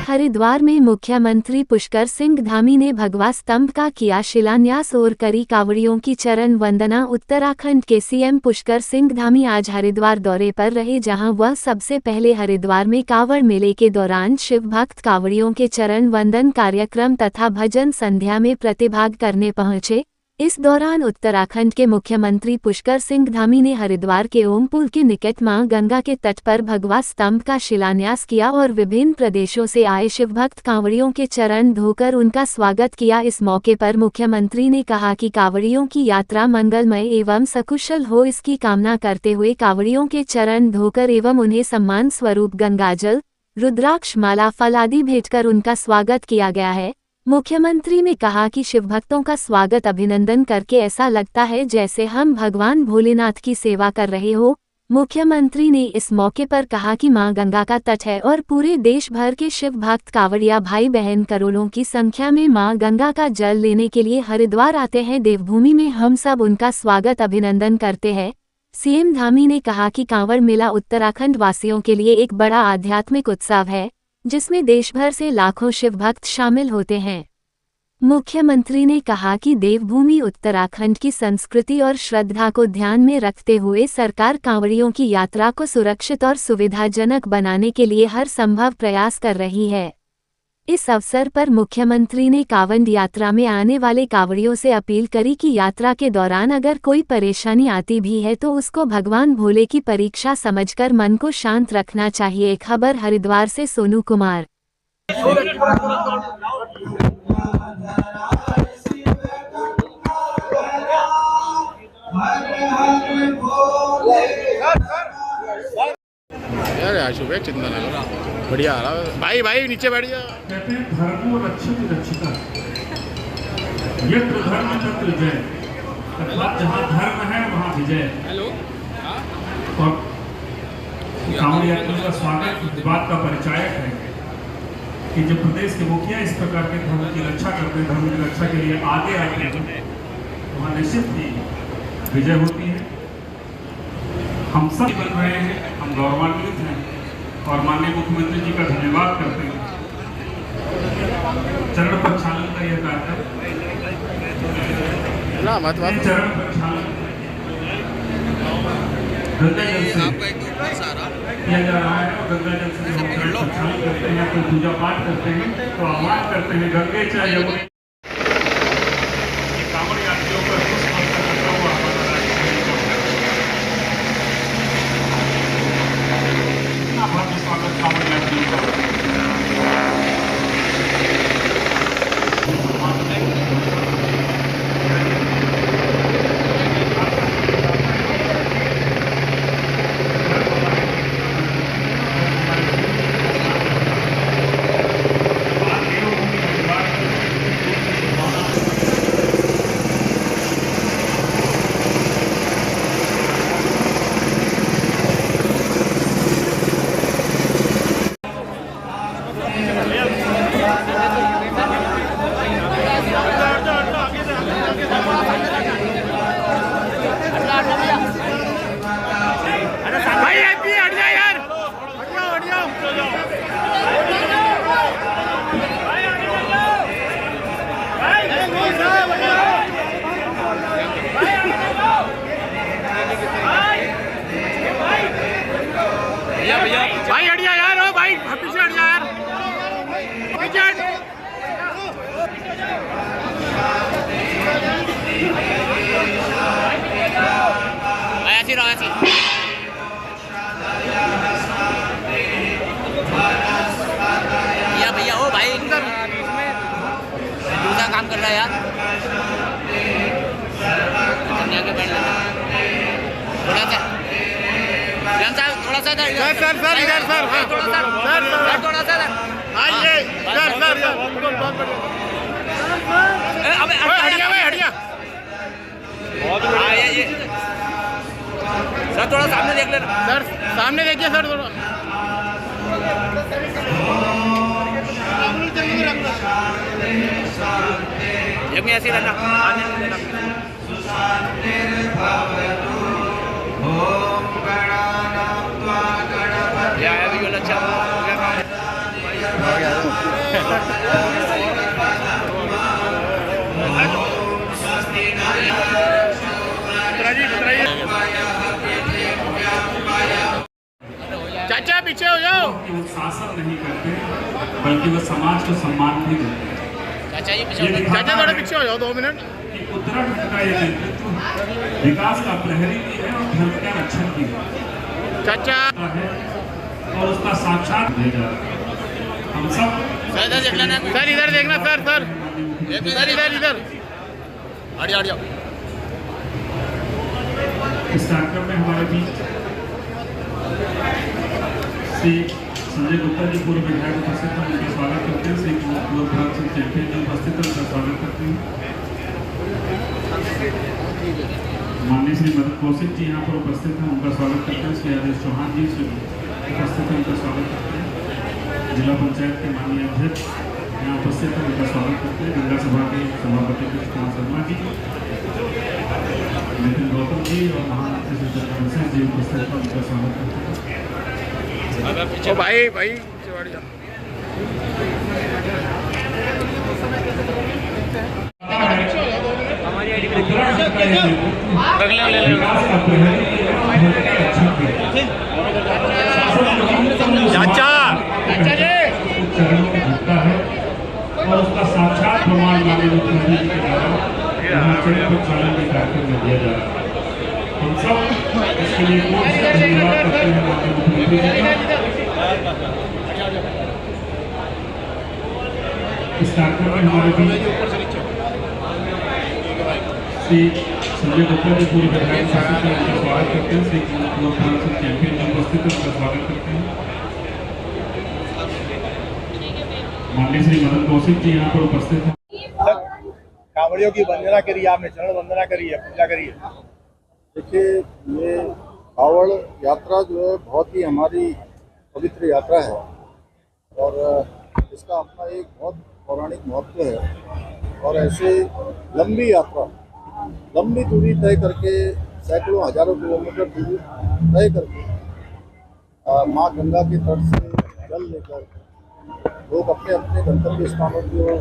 हरिद्वार में मुख्यमंत्री पुष्कर सिंह धामी ने भगवा स्तंभ का किया शिलान्यास और करी कांवड़ियों की चरण वंदना। उत्तराखंड के सीएम पुष्कर सिंह धामी आज हरिद्वार दौरे पर रहे, जहां वह सबसे पहले हरिद्वार में कांवड़ मेले के दौरान शिव भक्त कांवड़ियों के चरण वंदन कार्यक्रम तथा भजन संध्या में प्रतिभाग करने पहुंचे। इस दौरान उत्तराखंड के मुख्यमंत्री पुष्कर सिंह धामी ने हरिद्वार के ओम पुल के निकट मां गंगा के तट पर भगवा स्तंभ का शिलान्यास किया और विभिन्न प्रदेशों से आए शिवभक्त कांवड़ियों के चरण धोकर उनका स्वागत किया। इस मौके पर मुख्यमंत्री ने कहा कि कांवड़ियों की यात्रा मंगलमय एवं सकुशल हो, इसकी कामना करते हुए कांवड़ियों के चरण धोकर एवं उन्हें सम्मान स्वरूप गंगाजल, रुद्राक्ष माला, फल आदि भेंटकर उनका स्वागत किया गया है। मुख्यमंत्री ने कहा कि शिवभक्तों का स्वागत अभिनंदन करके ऐसा लगता है जैसे हम भगवान भोलेनाथ की सेवा कर रहे हो। मुख्यमंत्री ने इस मौके पर कहा कि मां गंगा का तट है और पूरे देश भर के शिव भक्त कांवड़िया भाई बहन करोड़ों की संख्या में मां गंगा का जल लेने के लिए हरिद्वार आते हैं। देवभूमि में हम सब उनका स्वागत अभिनंदन करते हैं। सीएम धामी ने कहा कि कांवड़ मेला उत्तराखंड वासियों के लिए एक बड़ा आध्यात्मिक उत्सव है, जिसमें देश भर से लाखों शिव भक्त शामिल होते हैं। मुख्यमंत्री ने कहा कि देवभूमि उत्तराखंड की संस्कृति और श्रद्धा को ध्यान में रखते हुए सरकार कांवड़ियों की यात्रा को सुरक्षित और सुविधाजनक बनाने के लिए हर संभव प्रयास कर रही है। इस अवसर पर मुख्यमंत्री ने कांवड़ यात्रा में आने वाले कांवड़ियों से अपील करी कि यात्रा के दौरान अगर कोई परेशानी आती भी है तो उसको भगवान भोले की परीक्षा समझकर मन को शांत रखना चाहिए। खबर हरिद्वार से सोनू कुमार। बढ़िया भाई भाई नीचे बैठ जा। कहते हैं धर्मो रक्षति रक्षिता, यत्र धर्म तत्र जय, अर्थात जहाँ धर्म है वहाँ विजय। और कांवड़ यात्रियों का स्वागत इस बात का परिचायक है कि जब प्रदेश के मुखिया इस प्रकार के धर्म की रक्षा करते हैं, धर्म की रक्षा के लिए आगे आते हैं, वहाँ निश्चित ही विजय होती है। हम सब बन रहे हैं, हम गौरवान्वित हैं और माननीय मुख्यमंत्री जी का धन्यवाद करते हैं। चरण प्रक्षालन का यह कार्यक्रम चरण प्रक्षालन गंगा जल से किया जा रहा है और गंगा जल से हम चरण प्रक्षालन करते हैं, तो पूजा पाठ करते हैं, तो आह्वान करते हैं गंगे चाहे यमुने। कांवड़ यात्रियों पर करता हुआ स्वागत कांवड़ यात्रियों का। भाई हट जा यार, ओ भाई पीछे हट जा यार, पीछे हट। ऐसी रहो ऐसी। भैया ओ भाई दूसरा काम कर रहा है यार, थोड़ा सा थोड़ा सा इधर सर हाँ थोड़ा सा आइए सर अबे हटिया ये सर थोड़ा सामने देख लेना सर, सामने देखिए सर थोड़ा। ये भी ऐसे रहना या अभी अच्छा चाचा पीछे हो जाओ। कि वो शासन नहीं करते बल्कि वो समाज को सम्मान भी देते हैं। चाचा थोड़ा पीछे हो जाओ 2 मिनट। कि उत्तराखंड का ये नेतृत्व विकास का प्रहरी भी है और धर्म का रक्षक भी है चाचा और उसका साक्षात दे जा रहा है। हम सब सर इधर देखना सर सर इधर इधर हट जाओ। इस कार्यक्रम में हमारे बीच श्री संजय गुप्ता जी पूर्व विधायक उपस्थित हैं, उनका स्वागत करते हैं। श्री गोरखनाथ सिंह चैंपियन जी उपस्थित हैं, उनका स्वागत करते हैं। माननीय श्री मदन कौशिक जी यहाँ पर उपस्थित हैं, उनका स्वागत करते हैं। श्री आदेश चौहान जी उपस्थित हैं, उनका स्वागत करते हैं। जिला पंचायत के माननीय अध्यक्ष यहाँ उपस्थित हैं, उनका स्वागत करते हैं। गंगा सभा के सभापति कृष्ण कुमार शर्मा जी, नितिन गौतम जी और महामंत्री श्री चंद्रशेखर जी उपस्थित हैं, उनका स्वागत करते हैं। ओ भाई भाई चाचा चरणों में झुकता है और उसका साक्षात प्रमाण माननीय मुख्यमंत्री जी के द्वारा यहाँ चरण चालन के कार्यक्रम में दिया जा रहा है। हम सब इसके लिए धन्यवाद करते हैं माननीय मुख्यमंत्री जी का। इस कार्यक्रम में हमारे बीच श्री संजय गुप्ता जी पूर्व विधायक उपस्थित हैं, उनका स्वागत करते हैं। श्री गोरखनाथ सिंह चैंपियन जी उपस्थित हैं, उनका स्वागत करते हैं। माननीय श्री मदन कौशिक जी यहाँ पर उपस्थित हैं। कांवड़ियों की वंदना करिए, आपने चरण वंदना करी है, पूजा करी है। देखिए, ये कांवड़ यात्रा जो है बहुत ही हमारी पवित्र यात्रा है और इसका अपना एक बहुत पौराणिक महत्व है। और ऐसे लंबी यात्रा, लंबी दूरी तय करके, सैकड़ों हजारों किलोमीटर दूरी तय करके माँ गंगा के तट से जल लेकर लोग अपने अपने गंतव्य स्थानों की ओर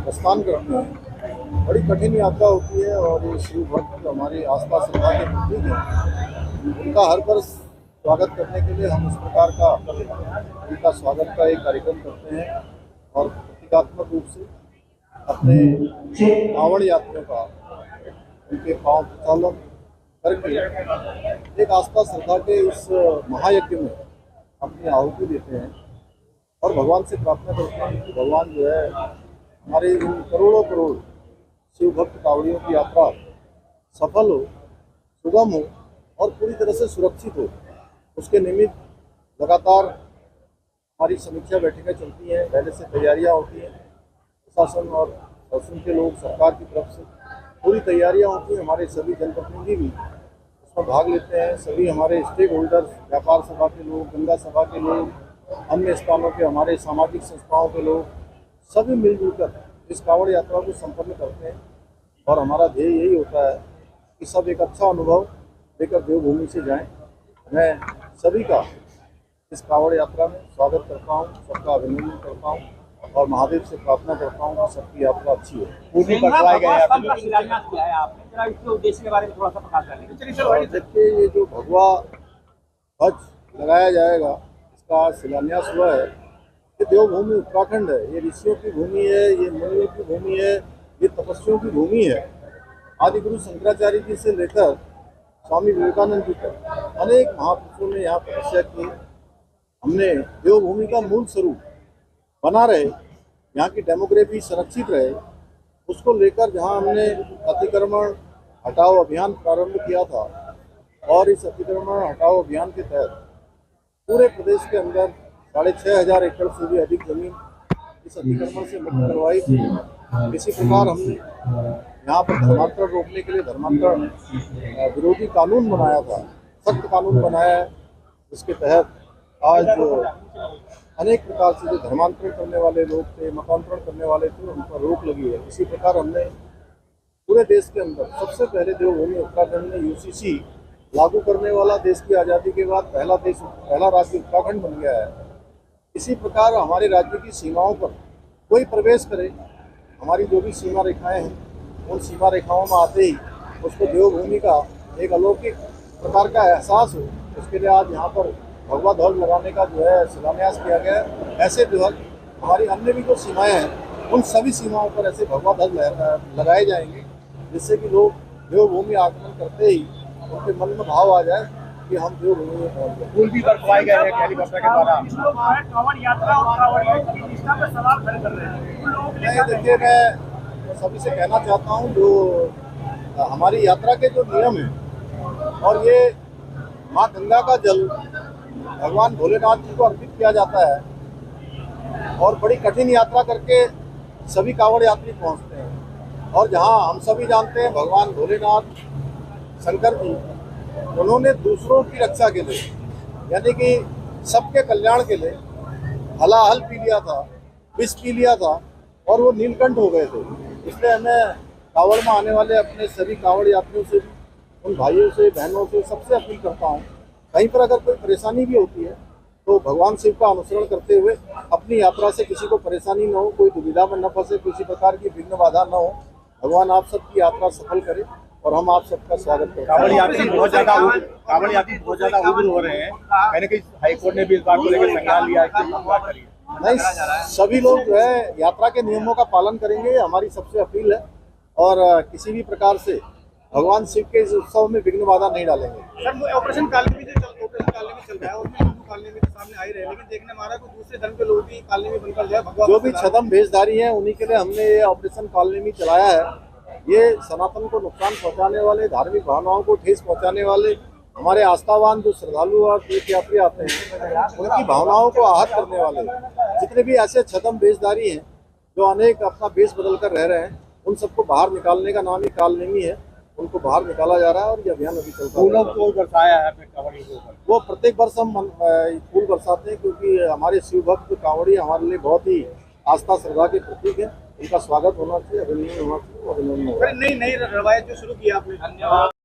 प्रस्थान करते हैं। बड़ी कठिन यात्रा होती है और ये शिव भक्त हमारी आस्था श्रद्धा के प्रतीक हैं, उनका हर वर्ष स्वागत करने के लिए हम इस प्रकार का उनका स्वागत का एक कार्यक्रम करते हैं और प्रतीकात्मक रूप से अपने कांवड़ यात्रियों का उनके पांव प्रचालन करके एक आस्था श्रद्धा के इस महायज्ञ में अपनी आहुति देते हैं और भगवान से प्रार्थना करते हैं कि भगवान जो है हमारे इन करोड़ों करोड़ शिव भक्त कांवड़ियों की यात्रा सफल हो, सुगम हो और पूरी तरह से सुरक्षित हो। उसके निमित्त लगातार हमारी समीक्षा बैठकें चलती हैं, पहले से तैयारियां होती हैं। प्रशासन और शासन के लोग, सरकार की तरफ से पूरी तैयारियां होती हैं। हमारे सभी जनप्रतिनिधि भी उसमें भाग लेते हैं। सभी हमारे स्टेक होल्डर्स, व्यापार सभा के लोग, गंगा सभा के लोग, अन्य स्थानों के हमारे सामाजिक संस्थाओं के लोग, सभी मिलजुल कर इस कांवड़ यात्रा को संपन्न करते हैं। और हमारा ध्येय यही होता है कि सब एक अच्छा अनुभव लेकर देवभूमि से जाएं। मैं सभी का इस कांवड़ यात्रा में स्वागत करता हूं, सबका अभिनंदन करता हूं और महादेव से प्रार्थना करता हूं कि सबकी यात्रा अच्छी हो। पूरी बतलाए गए आपने उद्देश्य के बारे में थोड़ा सा प्रकाश डालें। देखिए, ये जो भगवा ध्वज लगाया जाएगा, इसका शिलान्यास हुआ है। ये देवभूमि उत्तराखंड है, ये ऋषियों की भूमि है, ये मुनियों की भूमि है, ये तपस्वियों की भूमि है। आदि गुरु शंकराचार्य जी से लेकर स्वामी विवेकानंद जी तक अनेक महापुरुषों ने यहाँ तपस्या की। हमने देवभूमि का मूल स्वरूप बना रहे, यहाँ की डेमोग्राफी संरक्षित रहे, उसको लेकर जहाँ हमने अतिक्रमण हटाओ अभियान प्रारंभ किया था और इस अतिक्रमण हटाओ अभियान के तहत पूरे प्रदेश के अंदर 6500 एकड़ से भी अधिक जमीन इस अतिक्रमण से मुक्त करवाई थी। इसी प्रकार हमने यहाँ पर धर्मांतरण रोकने के लिए धर्मांतरण विरोधी कानून बनाया था, सख्त कानून बनाया है, जिसके तहत आज अनेक प्रकार से जो धर्मांतरण करने वाले लोग थे, मतांतरण करने वाले थे, उन पर रोक लगी है। इसी प्रकार हमने पूरे देश के अंदर सबसे पहले देवभूमि उत्तराखंड में यूसीसी लागू करने वाला देश की आज़ादी के बाद पहला राज्य उत्तराखंड बन गया है। इसी प्रकार हमारे राज्य की सीमाओं पर कोई प्रवेश करे, हमारी जो भी सीमा रेखाएं हैं, उन सीमा रेखाओं में आते ही उसको देवभूमि का एक अलौकिक प्रकार का एहसास हो, उसके लिए आज यहाँ पर भगवा ध्वज लगाने का जो है शिलान्यास किया गया है। ऐसे ध्वज हमारी अन्य भी जो सीमाएं हैं उन सभी सीमाओं पर ऐसे भगवा ध्वज लगाए जाएंगे, जिससे कि लोग देवभूमि आगमन करते ही उनके मन में भाव आ जाए कि हम देवभूमि में पहुँच गए। पुल भी बरपाए गए हैं हेलीकॉप्टर के द्वारा। कांवड़ यात्रा और कांवड़ियों की निष्ठा पर सवाल खड़े कर रहे हैं। उन लोगों के लिए नहीं, देखिए, मैं सभी से कहना चाहता हूँ जो हमारी यात्रा के जो नियम हैं, और ये माँ गंगा का जल भगवान भोलेनाथ जी को अर्पित किया जाता है, और बड़ी कठिन यात्रा करके सभी कांवड़ यात्री पहुँचते हैं। और जहाँ हम सभी जानते हैं भगवान भोलेनाथ शंकर जी, उन्होंने दूसरों की रक्षा के लिए, यानी कि सबके कल्याण के लिए हलाहल पी लिया था, विष पी लिया था, और वो नीलकंठ हो गए थे। इसलिए मैं कांवड़ में आने वाले अपने सभी कांवड़ यात्रियों से, उन भाइयों से, बहनों से, सबसे अपील करता हूँ, कहीं पर अगर कोई परेशानी भी होती है तो भगवान शिव का अनुसरण करते हुए अपनी यात्रा से किसी को परेशानी न हो, कोई दुविधा में न फंसे, किसी प्रकार की विघ्न बाधा न हो। भगवान आप सबकी यात्रा सफल करे और हम आप सबका स्वागत करते हैं। कांवड़ यात्री बहुत ज्यादा उग्र हो रहे हैं। मैंने कही हाईकोर्ट ने भी इस बात को लेकर संज्ञान लिया है कि बात करिए। नहीं, सभी लोग जो है यात्रा के नियमों का पालन करेंगे, हमारी सबसे अपील है, और किसी भी प्रकार से भगवान शिव के इस उत्सव में विघ्न बाधा नहीं डालेंगे। सर, ऑपरेशन कालनी में चल रहा है, उसमें हिंदू कालनी में सामने आ ही रहे हैं, लेकिन देखने में आ रहा है कोई दूसरे धर्म के लोग भी कालनी में बनकर जाए। जो भी छदम भेषधारी हैं उन्हीं के लिए हमने ये ऑपरेशन कालनी में चलाया है। ये सनातन को नुकसान पहुंचाने वाले, धार्मिक भावनाओं को ठेस पहुंचाने वाले, हमारे आस्थावान जो श्रद्धालु और तीर्थयात्री आते हैं उनकी भावनाओं को आहत करने वाले जितने भी ऐसे छदम भेषधारी हैं जो अनेक अपना भेष बदल कर रह रहे हैं, उन सबको बाहर निकालने का नाम ही कालनेमी है। उनको बाहर निकाला जा रहा है और ये अभियान अभी चलता है। फूलों को बरसाया है कांवड़ियों के ऊपर। वो प्रत्येक वर्ष हम फूल बरसाते हैं, क्योंकि हमारे शिव भक्त कांवड़ी हमारे लिए बहुत ही आस्था श्रद्धा के प्रतीक है। इनका स्वागत होना चाहिए, अभिनंदन होना चाहिए, अभिनंदन। नई रवायत जो शुरू की आपने। धन्यवाद।